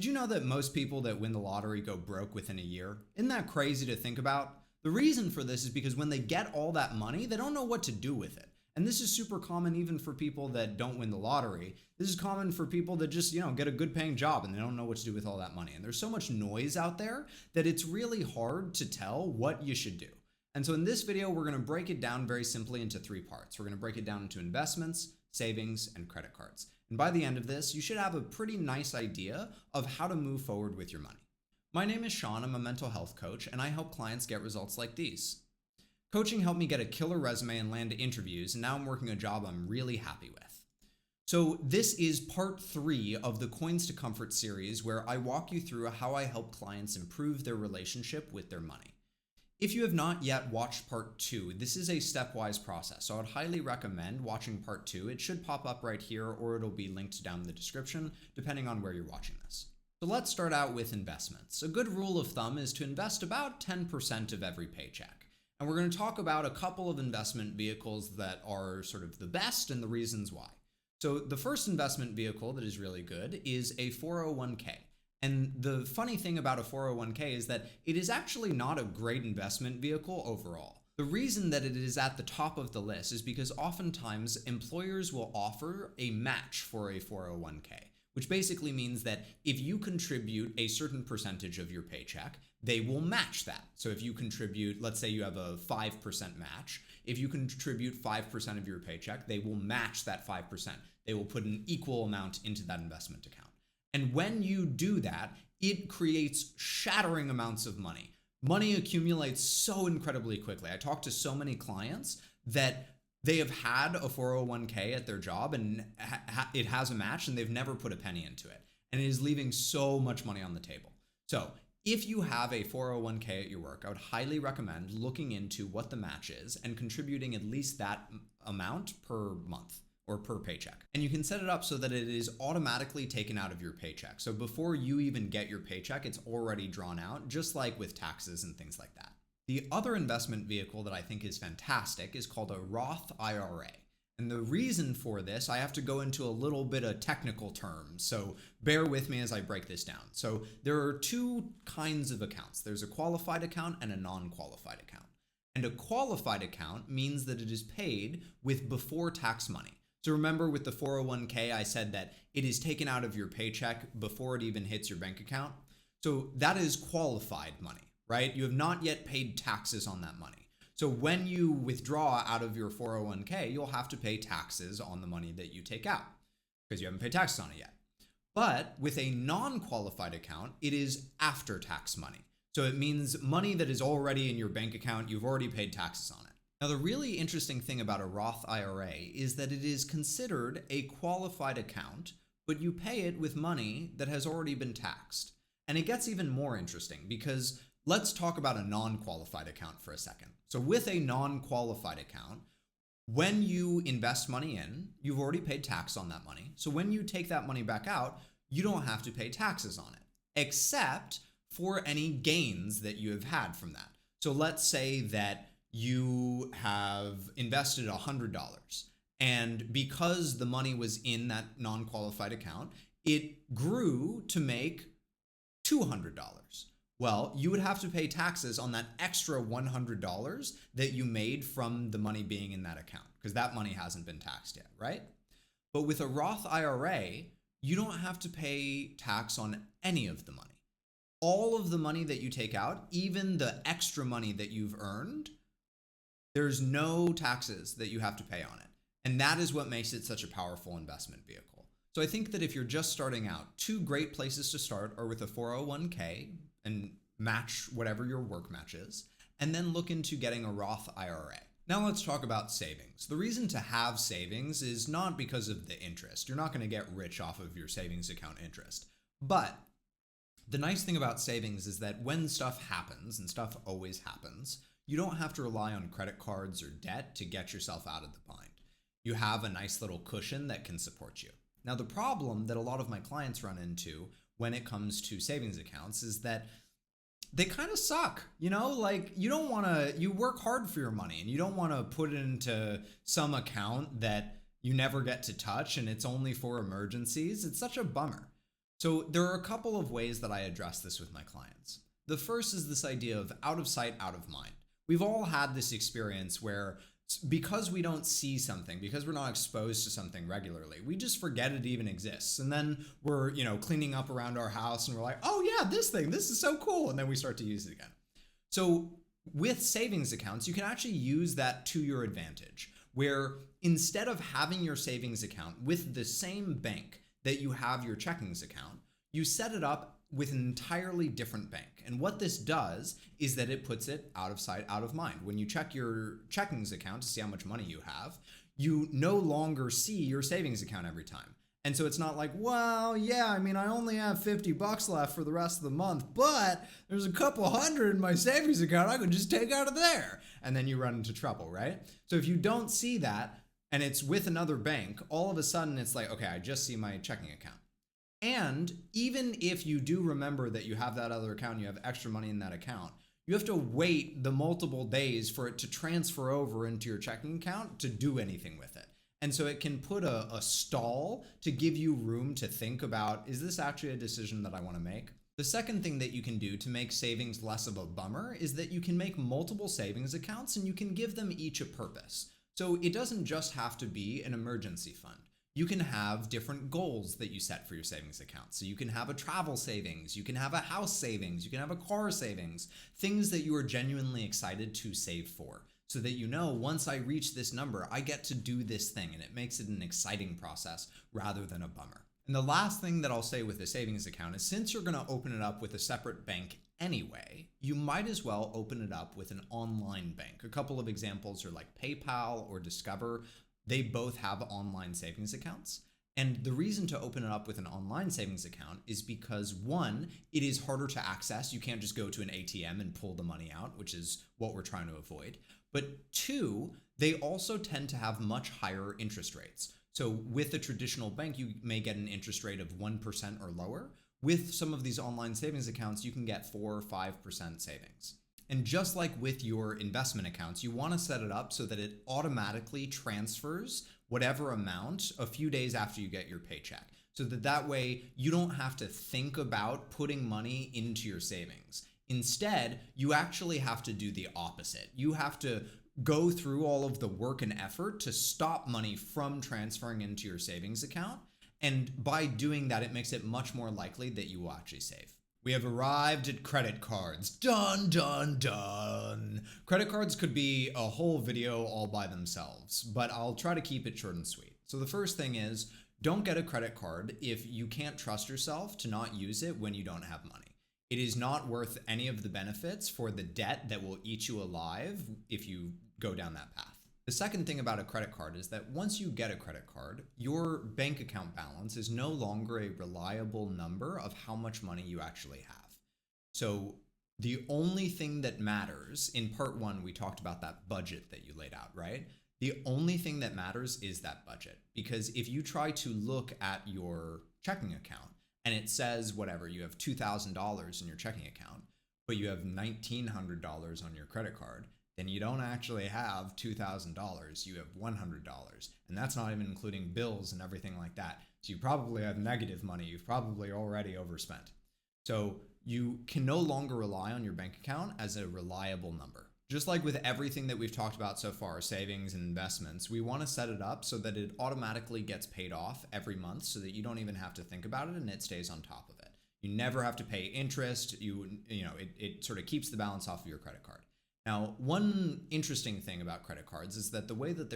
Did you know that most people that win the lottery go broke within a year? Isn't that crazy to think about? The reason for this is because when they get all that money, they don't know what to do with it. And this is super common even for people that don't win the lottery. This is common for people that just, get a good paying job and they don't know what to do with all that money. And there's so much noise out there that it's really hard to tell what you should do. And so in this video, we're going to break it down very simply into three parts. We're going to break it down into investments, savings, and credit cards. And by the end of this, you should have a pretty nice idea of how to move forward with your money. My name is Sean, I'm a mental health coach, and I help clients get results like these. Coaching helped me get a killer resume and land interviews, and now I'm working a job I'm really happy with. So this is part 3 of the Coins to Comfort series, where I walk you through how I help clients improve their relationship with their money. If you have not yet watched part 2, this is a stepwise process, so I'd highly recommend watching part 2. It should pop up right here, or it'll be linked down in the description, depending on where you're watching this. So let's start out with investments. A good rule of thumb is to invest about 10% of every paycheck. And we're going to talk about a couple of investment vehicles that are sort of the best and the reasons why. So the first investment vehicle that is really good is a 401k. And the funny thing about a 401k is that it is actually not a great investment vehicle overall. The reason that it is at the top of the list is because oftentimes employers will offer a match for a 401k, which basically means that if you contribute a certain percentage of your paycheck, they will match that. So if you contribute, let's say you have a 5% match, if you contribute 5% of your paycheck, they will match that 5%. They will put an equal amount into that investment account. And when you do that, it creates shattering amounts of money. Money accumulates so incredibly quickly. I talk to so many clients that they have had a 401k at their job and it has a match and they've never put a penny into it. And it is leaving so much money on the table. So if you have a 401k at your work, I would highly recommend looking into what the match is and contributing at least that amount per month or per paycheck. And you can set it up so that it is automatically taken out of your paycheck. So before you even get your paycheck, it's already drawn out, just like with taxes and things like that. The other investment vehicle that I think is fantastic is called a Roth IRA. And the reason for this, I have to go into a little bit of technical terms, so bear with me as I break this down. So there are two kinds of accounts. There's a qualified account and a non-qualified account. And a qualified account means that it is paid with before tax money. So remember with the 401k, I said that it is taken out of your paycheck before it even hits your bank account. So that is qualified money, right? You have not yet paid taxes on that money. So when you withdraw out of your 401k, you'll have to pay taxes on the money that you take out because you haven't paid taxes on it yet. But with a non-qualified account, it is after tax money. So it means money that is already in your bank account, you've already paid taxes on it. Now, the really interesting thing about a Roth IRA is that it is considered a qualified account, but you pay it with money that has already been taxed. And it gets even more interesting because let's talk about a non-qualified account for a second. So with a non-qualified account, when you invest money in, you've already paid tax on that money. So when you take that money back out, you don't have to pay taxes on it, except for any gains that you have had from that. So let's say that you have invested $100 and because the money was in that non-qualified account, it grew to make $200. Well, you would have to pay taxes on that extra $100 that you made from the money being in that account because that money hasn't been taxed yet, right? But with a Roth IRA, you don't have to pay tax on any of the money. All of the money that you take out, even the extra money that you've earned, there's no taxes that you have to pay on it. And that is what makes it such a powerful investment vehicle. So I think that if you're just starting out, two great places to start are with a 401k and match whatever your work match is, and then look into getting a Roth IRA. Now let's talk about savings. The reason to have savings is not because of the interest. You're not going to get rich off of your savings account interest. But the nice thing about savings is that when stuff happens, and stuff always happens, you don't have to rely on credit cards or debt to get yourself out of the bind. You have a nice little cushion that can support you. Now, the problem that a lot of my clients run into when it comes to savings accounts is that they kind of suck, like you work hard for your money and you don't want to put it into some account that you never get to touch and it's only for emergencies. It's such a bummer. So there are a couple of ways that I address this with my clients. The first is this idea of out of sight, out of mind. We've all had this experience where because we don't see something, because we're not exposed to something regularly, we just forget it even exists. And then we're, cleaning up around our house and we're like, oh yeah, this is so cool. And then we start to use it again. So with savings accounts, you can actually use that to your advantage, where instead of having your savings account with the same bank that you have your checkings account, you set it up with an entirely different bank. And what this does is that it puts it out of sight, out of mind. When you check your checkings account to see how much money you have, you no longer see your savings account every time. And so it's not like, well, yeah, I only have $50 left for the rest of the month, but there's a couple hundred in my savings account I could just take out of there. And then you run into trouble, right? So if you don't see that and it's with another bank, all of a sudden it's like, okay, I just see my checking account. And even if you do remember that you have that other account, you have extra money in that account, you have to wait the multiple days for it to transfer over into your checking account to do anything with it. And so it can put a stall to give you room to think about, is this actually a decision that I want to make? The second thing that you can do to make savings less of a bummer is that you can make multiple savings accounts and you can give them each a purpose. So it doesn't just have to be an emergency fund. You can have different goals that you set for your savings account. So you can have a travel savings, you can have a house savings, you can have a car savings, things that you are genuinely excited to save for. So that once I reach this number, I get to do this thing, and it makes it an exciting process rather than a bummer. And the last thing that I'll say with the savings account is, since you're going to open it up with a separate bank anyway, you might as well open it up with an online bank. A couple of examples are like PayPal or Discover. They both have online savings accounts. And the reason to open it up with an online savings account is because, one, it is harder to access. You can't just go to an ATM and pull the money out, which is what we're trying to avoid. But two, they also tend to have much higher interest rates. So with a traditional bank, you may get an interest rate of 1% or lower. With some of these online savings accounts, you can get 4 or 5% savings. And just like with your investment accounts, you want to set it up so that it automatically transfers whatever amount a few days after you get your paycheck. So that way you don't have to think about putting money into your savings. Instead, you actually have to do the opposite. You have to go through all of the work and effort to stop money from transferring into your savings account. And by doing that, it makes it much more likely that you will actually save. We have arrived at credit cards. Dun, dun, dun. Credit cards could be a whole video all by themselves, but I'll try to keep it short and sweet. So the first thing is, don't get a credit card if you can't trust yourself to not use it when you don't have money. It is not worth any of the benefits for the debt that will eat you alive if you go down that path. The second thing about a credit card is that once you get a credit card, your bank account balance is no longer a reliable number of how much money you actually have. So the only thing that matters, in part one, we talked about that budget that you laid out, right? The only thing that matters is that budget. Because if you try to look at your checking account and it says whatever, you have $2,000 in your checking account, but you have $1,900 on your credit card, then you don't actually have $2,000, you have $100. And that's not even including bills and everything like that. So you probably have negative money. You've probably already overspent. So you can no longer rely on your bank account as a reliable number. Just like with everything that we've talked about so far, savings and investments, we want to set it up so that it automatically gets paid off every month so that you don't even have to think about it and it stays on top of it. You never have to pay interest. It sort of keeps the balance off of your credit card. Now, one interesting thing about credit cards is that the way that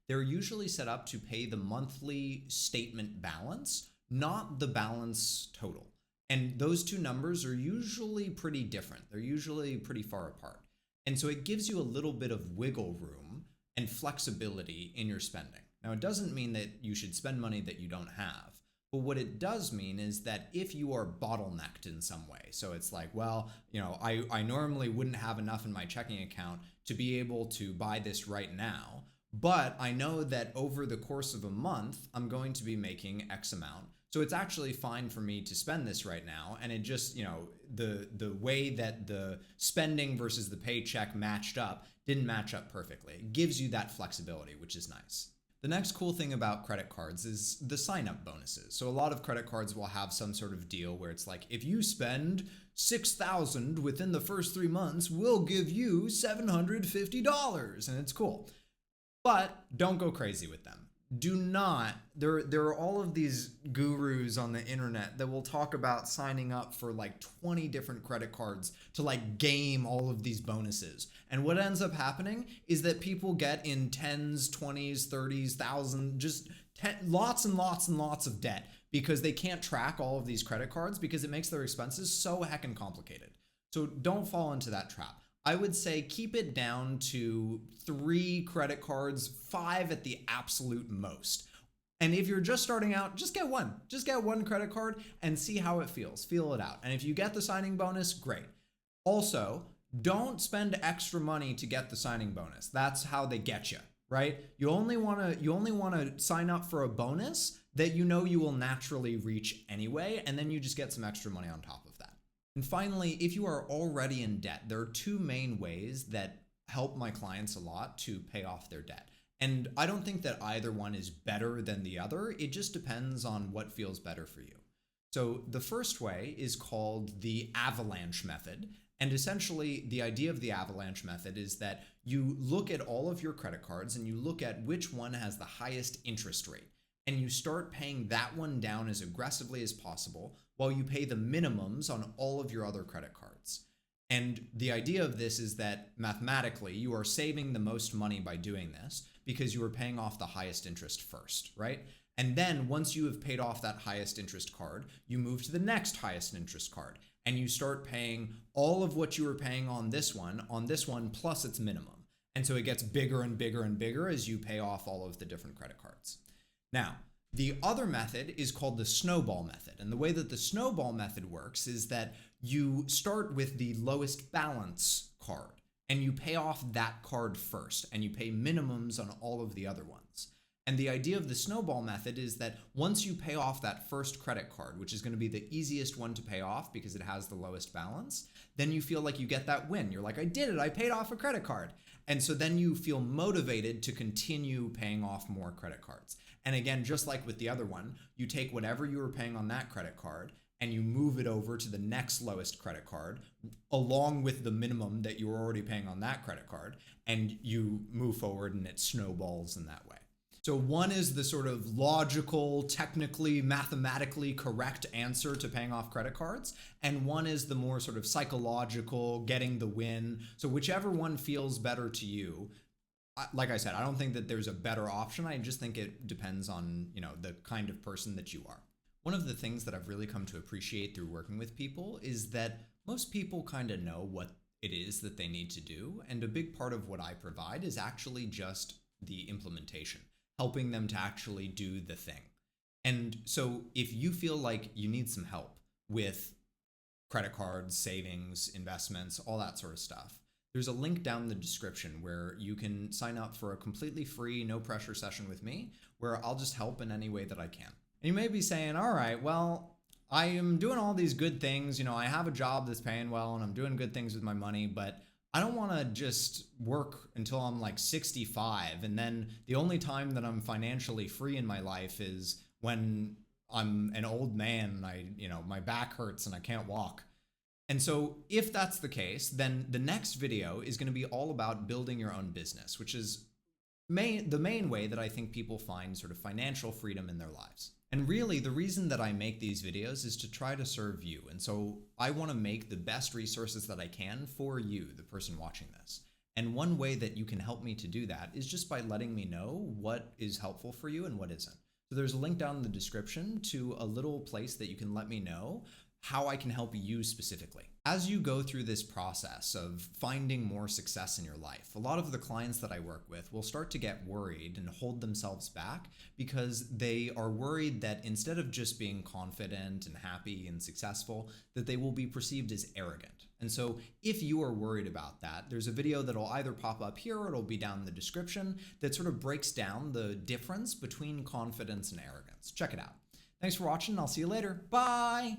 they're usually set up to pay the monthly statement balance, not the balance total. And those two numbers are usually pretty different. They're usually pretty far apart. And so it gives you a little bit of wiggle room and flexibility in your spending. Now, it doesn't mean that you should spend money that you don't have. But what it does mean is that if you are bottlenecked in some way, so it's like, well, I normally wouldn't have enough in my checking account to be able to buy this right now, but I know that over the course of a month, I'm going to be making X amount. So it's actually fine for me to spend this right now. And it just, the way that the spending versus the paycheck matched up didn't match up perfectly. It gives you that flexibility, which is nice. The next cool thing about credit cards is the sign-up bonuses. So a lot of credit cards will have some sort of deal where it's like, if you spend $6,000 within the first 3 months, we'll give you $750, and it's cool. But don't go crazy with them. Do not, there are all of these gurus on the internet that will talk about signing up for like 20 different credit cards to like game all of these bonuses. And what ends up happening is that people get in 10s, 20s, 30s, thousand, just lots and lots and lots of debt because they can't track all of these credit cards because it makes their expenses so heckin' complicated. So don't fall into that trap. I would say keep it down to 3 credit cards, 5 at the absolute most. And if you're just starting out, just get one. Just get one credit card and see how it feels. Feel it out. And if you get the signing bonus, great. Also, don't spend extra money to get the signing bonus. That's how they get you, right? You only want to sign up for a bonus that you know you will naturally reach anyway, and then you just get some extra money on top of that. And finally, if you are already in debt, there are 2 main ways that help my clients a lot to pay off their debt. And I don't think that either one is better than the other. It just depends on what feels better for you. So the first way is called the Avalanche method. And essentially, the idea of the Avalanche method is that you look at all of your credit cards and you look at which one has the highest interest rate. And you start paying that one down as aggressively as possible while you pay the minimums on all of your other credit cards. And the idea of this is that mathematically, you are saving the most money by doing this because you are paying off the highest interest first, right? And then once you have paid off that highest interest card, you move to the next highest interest card and you start paying all of what you were paying on this one plus its minimum. And so it gets bigger and bigger and bigger as you pay off all of the different credit cards. Now, the other method is called the Snowball method. And the way that the Snowball method works is that you start with the lowest balance card and you pay off that card first and you pay minimums on all of the other ones. And the idea of the Snowball method is that once you pay off that first credit card, which is going to be the easiest one to pay off because it has the lowest balance, then you feel like you get that win. You're like, I did it, I paid off a credit card. And so then you feel motivated to continue paying off more credit cards. And again, just like with the other one, you take whatever you were paying on that credit card and you move it over to the next lowest credit card along with the minimum that you were already paying on that credit card, and you move forward and it snowballs in that way. So one is the sort of logical, technically, mathematically correct answer to paying off credit cards, and one is the more sort of psychological, getting the win. So whichever one feels better to you. Like I said, I don't think that there's a better option. I just think it depends on, the kind of person that you are. One of the things that I've really come to appreciate through working with people is that most people kind of know what it is that they need to do. And a big part of what I provide is actually just the implementation, helping them to actually do the thing. And so if you feel like you need some help with credit cards, savings, investments, all that sort of stuff, there's a link down in the description where you can sign up for a completely free, no pressure session with me, where I'll just help in any way that I can. And you may be saying, all right, well, I am doing all these good things. I have a job that's paying well and I'm doing good things with my money, but I don't want to just work until I'm like 65. And then the only time that I'm financially free in my life is when I'm an old man and my back hurts and I can't walk. And so if that's the case, then the next video is going to be all about building your own business, which is the main way that I think people find sort of financial freedom in their lives. And really, the reason that I make these videos is to try to serve you. And so I want to make the best resources that I can for you, the person watching this. And one way that you can help me to do that is just by letting me know what is helpful for you and what isn't. So there's a link down in the description to a little place that you can let me know how I can help you specifically. As you go through this process of finding more success in your life, a lot of the clients that I work with will start to get worried and hold themselves back because they are worried that instead of just being confident and happy and successful, that they will be perceived as arrogant. And so if you are worried about that, there's a video that'll either pop up here or it'll be down in the description that sort of breaks down the difference between confidence and arrogance. Check it out. Thanks for watching, and I'll see you later. Bye!